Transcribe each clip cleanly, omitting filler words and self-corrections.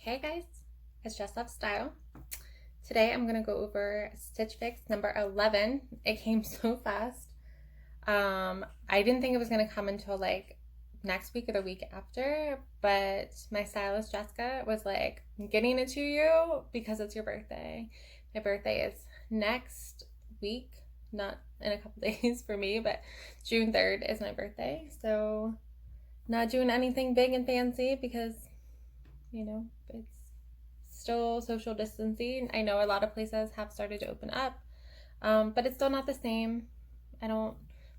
Hey guys, it's Just Love Style. Today I'm gonna go over Stitchfix number 11. It came so fast. I didn't think it was gonna come until like next week or the week after, but my stylist Jessica was like, I'm getting it to you because it's your birthday. My birthday is next week, not in a couple days for me, but June 3rd is my birthday. So not doing anything big and fancy because it's still social distancing. I know a lot of places have started to open up, but it's still not the same. I don't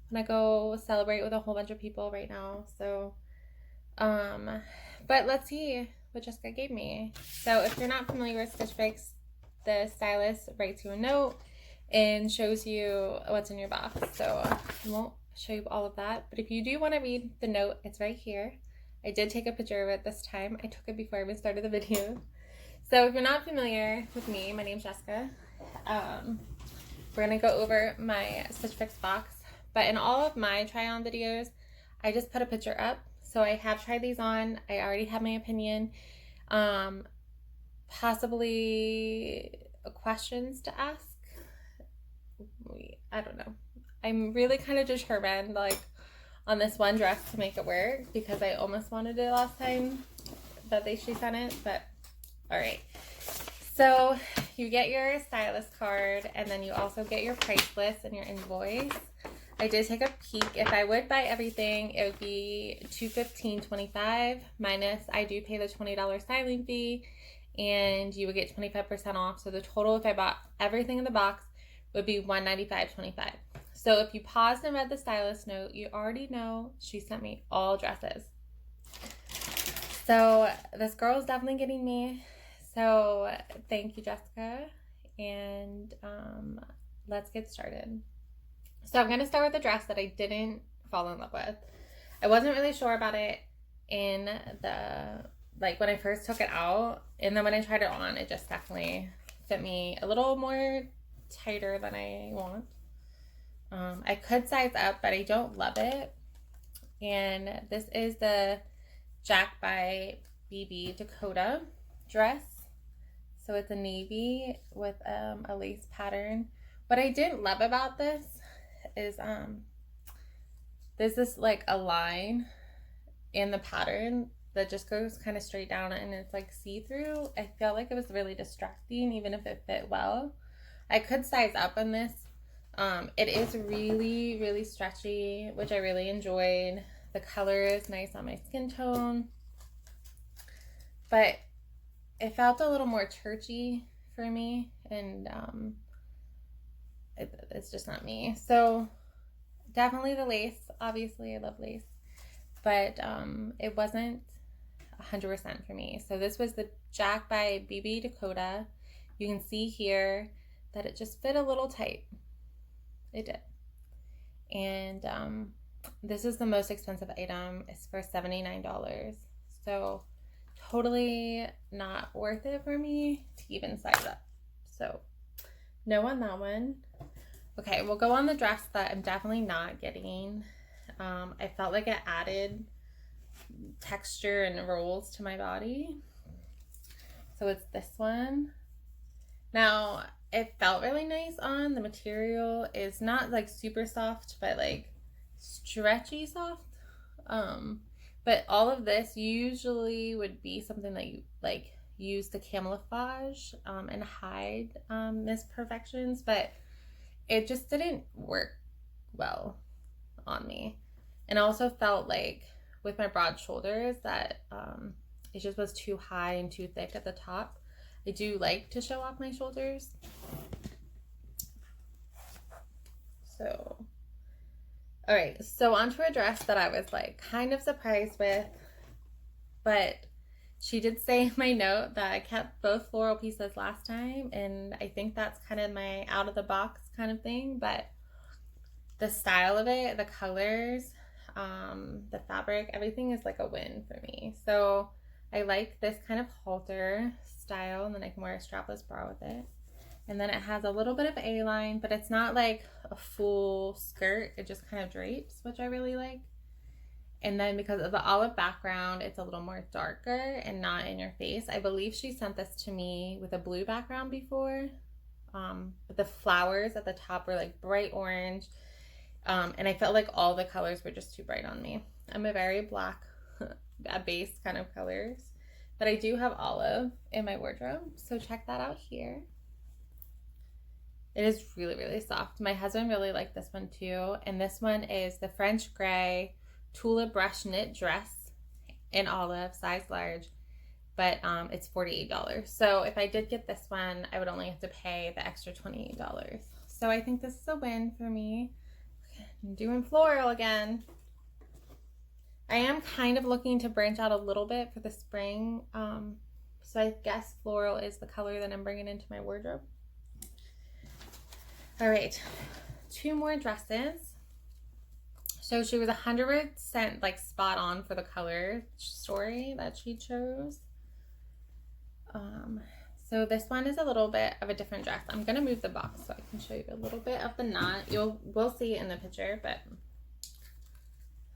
want to go celebrate with a whole bunch of people right now. So, but let's see what Jessica gave me. So, if you're not familiar with Stitch Fix, the stylist writes you a note and shows you what's in your box. So, I won't show you all of that. But if you do want to read the note, it's right here. I did take a picture of it this time. I took it before I even started the video. So if you're not familiar with me, my name's Jessica. We're going to go over my Stitch Fix box. But in all of my try-on videos, I just put a picture up. So I have tried these on. I already have my opinion. Possibly questions to ask. I don't know. I'm really kind of determined, on this one dress to make it work because I almost wanted it last time that she sent it, but all right. So you get your stylist card and then you also get your price list and your invoice. I did take a peek. If I would buy everything, it would be $215.25 minus I do pay the $20 styling fee and you would get 25% off. So the total, if I bought everything in the box, would be $195.25. So if you paused and read the stylist note, you already know she sent me all dresses. So this girl is definitely getting me. So thank you, Jessica. And let's get started. So I'm going to start with the dress that I didn't fall in love with. I wasn't really sure about it in the, when I first took it out. And then when I tried it on, it just definitely fit me a little more tighter than I want. I could size up, but I don't love it. And this is the Jack by BB Dakota dress. So it's a navy with a lace pattern. What I didn't love about this is there's this a line in the pattern that just goes kind of straight down and it's see-through. I felt like it was really distracting even if it fit well. I could size up in this. It is really, really stretchy, which I really enjoyed. The color is nice on my skin tone, but it felt a little more churchy for me, and it's just not me. So definitely the lace. Obviously, I love lace, but it wasn't 100% for me. So this was the Jack by BB Dakota. You can see here that it just fit a little tight. It did. And this is the most expensive item. It's for $79. So totally not worth it for me to even size up. So no on that one. Okay, we'll go on the dress that I'm definitely not getting. I felt like it added texture and rolls to my body. So it's this one. Now, it felt really nice on. The material is not super soft, but stretchy soft. But all of this usually would be something that you use to camouflage and hide misperfections, but it just didn't work well on me. And I also felt with my broad shoulders that it just was too high and too thick at the top. I do like to show off my shoulders. So, all right, so onto a dress that I was kind of surprised with, but she did say in my note that I kept both floral pieces last time, and I think that's kind of my out of the box kind of thing, but the style of it, the colors, the fabric, everything is a win for me. So I like this kind of halter style, and then I can wear a strapless bra with it. And then it has a little bit of A-line, but it's not a full skirt. It just kind of drapes, which I really like. And then because of the olive background, it's a little more darker and not in your face. I believe she sent this to me with a blue background before. But the flowers at the top were like bright orange. And I felt like all the colors were just too bright on me. I'm a very black base kind of colors. But I do have olive in my wardrobe. So check that out here. It is really, really soft. My husband really liked this one too. And this one is the French Gray Tula Brush Knit Dress in olive, size large. But it's $48. So if I did get this one, I would only have to pay the extra $28. So I think this is a win for me. I'm doing floral again. I am kind of looking to branch out a little bit for the spring. So I guess floral is the color that I'm bringing into my wardrobe. All right, 2 more dresses. So she was 100% like spot on for the color story that she chose. So this one is a little bit of a different dress. I'm gonna move the box so I can show you a little bit of the knot. We'll see it in the picture, but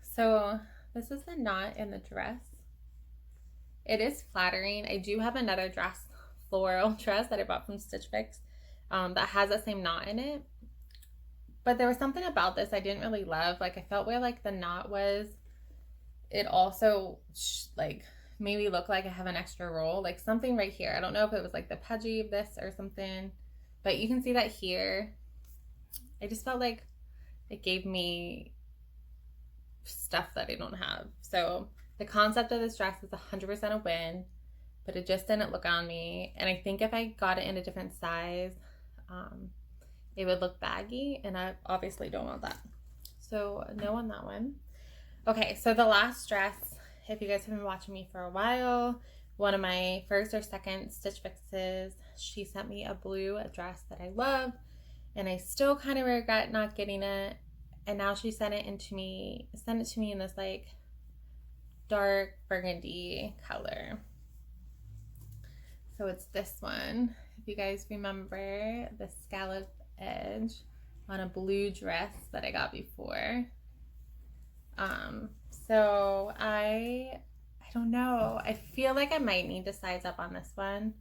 so this is the knot in the dress. It is flattering. I do have another dress, floral dress that I bought from Stitchfix, that has the same knot in it. But there was something about this I didn't really love. Like I felt where like the knot was, it also like made me look like I have an extra roll, like something right here. I don't know if it was like the pudgy of this or something, but you can see that here. I just felt like it gave me stuff that I don't have. So the concept of this dress is 100% a win, but it just didn't look on me. And I think if I got it in a different size, it would look baggy, and I obviously don't want that. So no on that one. Okay, so the last dress, if you guys have been watching me for a while, one of my first or second Stitch Fixes, she sent me a blue dress that I love, and I still kind of regret not getting it. And now she sent it to me in this like dark burgundy color. So it's this one. If you guys remember the scallop edge on a blue dress that I got before. So I don't know. I feel like I might need to size up on this one.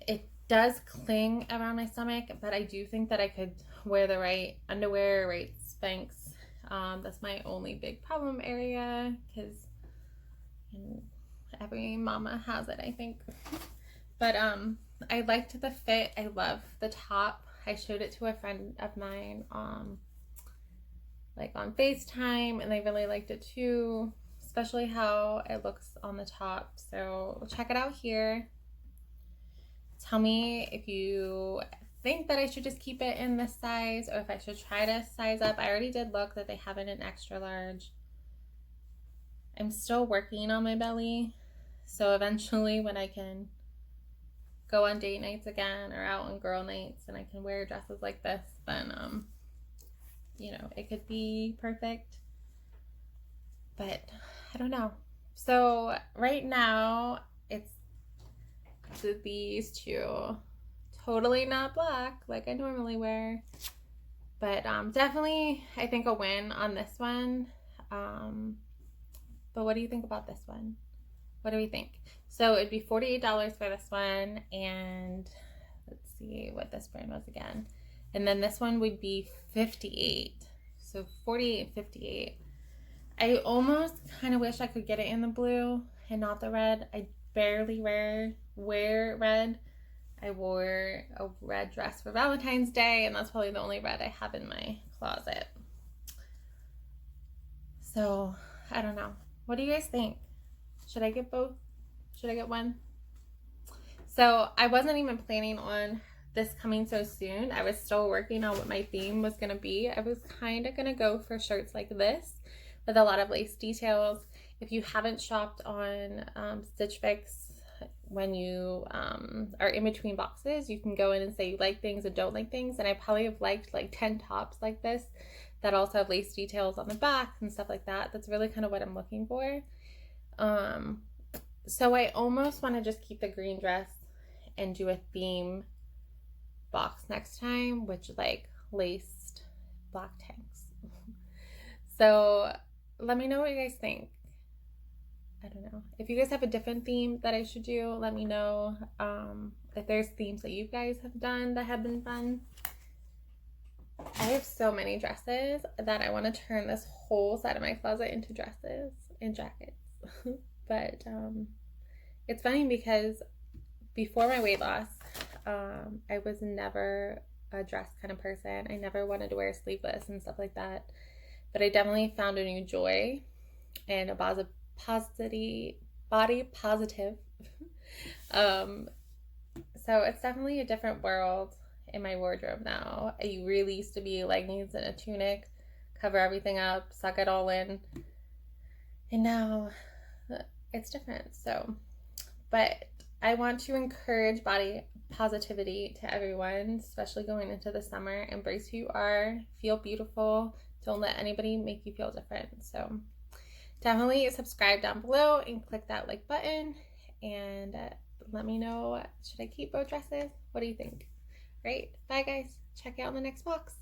It does cling around my stomach, but I do think that I could wear the right underwear, right Spanx. That's my only big problem area, because every mama has it, I think. But I liked the fit. I love the top. I showed it to a friend of mine like on FaceTime, and they really liked it too, especially how it looks on the top. So check it out here. Tell me if you think that I should just keep it in this size, or if I should try to size up. I already did look that they have it in extra large. I'm still working on my belly, so eventually when I can go on date nights again or out on girl nights and I can wear dresses like this, then you know, it could be perfect. But I don't know. So right now it's these two, totally not black like I normally wear, but definitely I think a win on this one. But what do you think about this one? What do we think? So it'd be $48 for this one, and let's see what this brand was again. And then this one would be $58. So $48 and $58. I almost kind of wish I could get it in the blue and not the red. I barely wear red. I wore a red dress for Valentine's Day, and that's probably the only red I have in my closet. So I don't know. What do you guys think? Should I get both? Should I get one? So I wasn't even planning on this coming so soon. I was still working on what my theme was going to be. I was kind of going to go for shirts like this with a lot of lace details. If you haven't shopped on Stitch Fix, when you are in between boxes, you can go in and say you like things and don't like things. And I probably have liked like 10 tops like this that also have lace details on the back and stuff like that. That's really kind of what I'm looking for. So I almost want to just keep the green dress and do a theme box next time, which like laced black tanks. So let me know what you guys think. I don't know. If you guys have a different theme that I should do, let me know. If there's themes that you guys have done that have been fun. I have so many dresses that I want to turn this whole side of my closet into dresses and jackets. But it's funny because before my weight loss, I was never a dress kind of person. I never wanted to wear sleeveless and stuff like that. But I definitely found a new joy and a body positive. So it's definitely a different world in my wardrobe now. I really used to be leggings and a tunic, cover everything up, suck it all in. And now it's different. So, but I want to encourage body positivity to everyone, especially going into the summer. Embrace who you are, feel beautiful. Don't let anybody make you feel different. So definitely subscribe down below and click that like button, and let me know, should I keep both dresses? What do you think? Great. Bye guys. Check out in the next box.